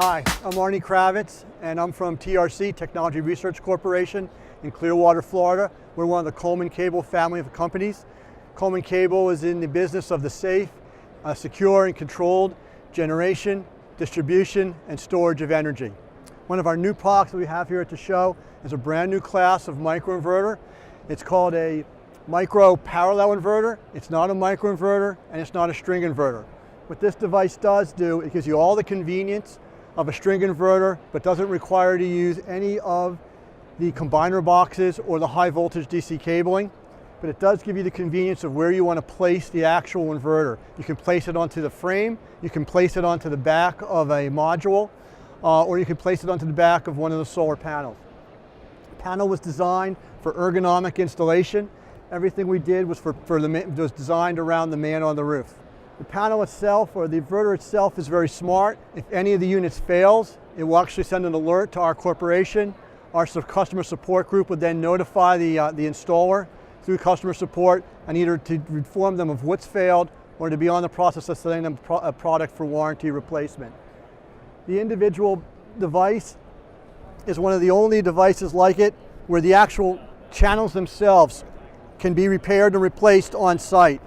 Hi, I'm Arnie Kravitz, and I'm from TRC, Technology Research Corporation in Clearwater, Florida. We're one of the Coleman Cable family of companies. Coleman Cable is in the business of the safe, secure and controlled generation, distribution, and storage of energy. One of our new products that we have here at the show is a brand new class of microinverter. It's called a micro parallel inverter. It's not a microinverter, and it's not a string inverter. What this device does do, it gives you all the convenience of a string inverter, but doesn't require you to use any of the combiner boxes or the high voltage DC cabling. But it does give you the convenience of where you want to place the actual inverter. You can place it onto the frame, you can place it onto the back of a module, or you can place it onto the back of one of the solar panels. The panel was designed for ergonomic installation. Everything we did was was designed around the man on the roof. The panel itself, or the inverter itself, is very smart. If any of the units fails, it will actually send an alert to our corporation. Our customer support group would then notify the installer through customer support, and either to inform them of what's failed or to be on the process of sending them a product for warranty replacement. The individual device is one of the only devices like it where the actual channels themselves can be repaired and replaced on site.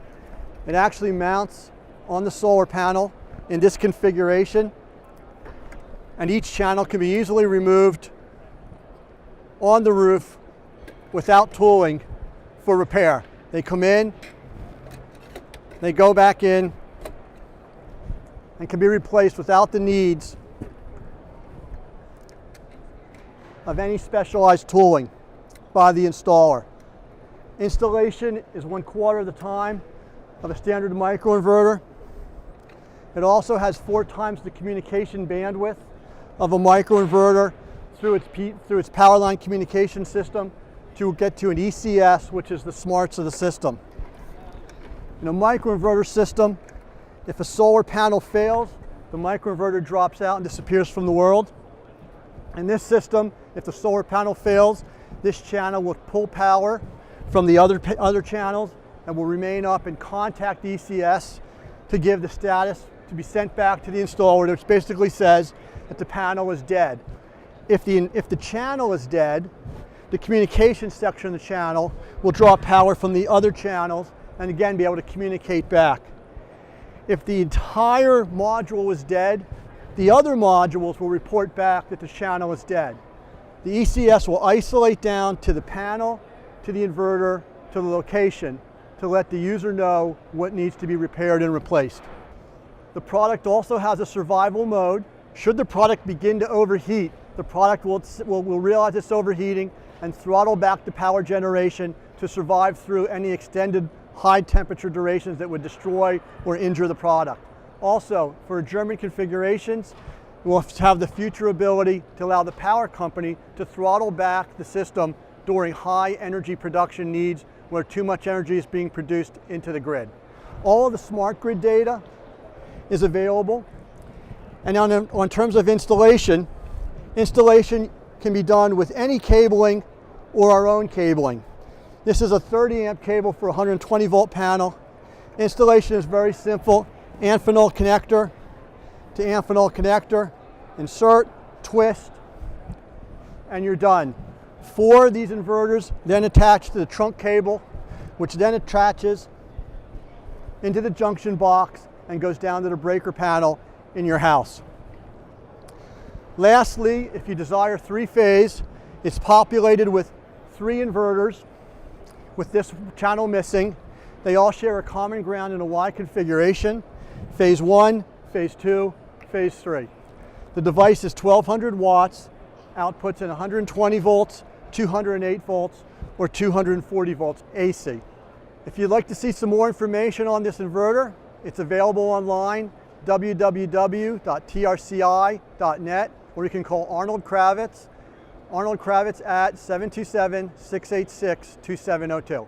It actually mounts on the solar panel in this configuration, and each channel can be easily removed on the roof without tooling for repair. They come in, they go back in, and can be replaced without the needs of any specialized tooling by the installer. Installation is 1/4 of the time of a standard microinverter. It also has 4 times the communication bandwidth of a microinverter through its power line communication system to get to an ECS, which is the smarts of the system. In a microinverter system, if a solar panel fails, the microinverter drops out and disappears from the world. In this system, if the solar panel fails, this channel will pull power from the other channels and will remain up and contact ECS to give the status to be sent back to the installer, which basically says that the panel is dead. If the channel is dead, the communication section of the channel will draw power from the other channels and again be able to communicate back. If the entire module is dead, the other modules will report back that the channel is dead. The ECS will isolate down to the panel, to the inverter, to the location to let the user know what needs to be repaired and replaced. The product also has a survival mode. Should the product begin to overheat, the product will realize it's overheating and throttle back the power generation to survive through any extended high temperature durations that would destroy or injure the product. Also, for German configurations, we'll have the future ability to allow the power company to throttle back the system during high energy production needs where too much energy is being produced into the grid. All of the smart grid data is available. And on terms of installation can be done with any cabling or our own cabling. This is a 30 amp cable for a 120 volt panel. Installation is very simple. Amphenol connector to Amphenol connector, insert, twist, and you're done. 4 of these inverters then attach to the trunk cable, which then attaches into the junction box and goes down to the breaker panel in your house. Lastly, if you desire 3-phase, it's populated with 3 inverters with this channel missing. They all share a common ground in a Y configuration, phase 1, phase 2, phase 3. The device is 1200 watts, outputs in 120 volts, 208 volts, or 240 volts AC. If you'd like to see some more information on this inverter, it's available online, www.trci.net, or you can call Arnold Kravitz at 727-686-2702.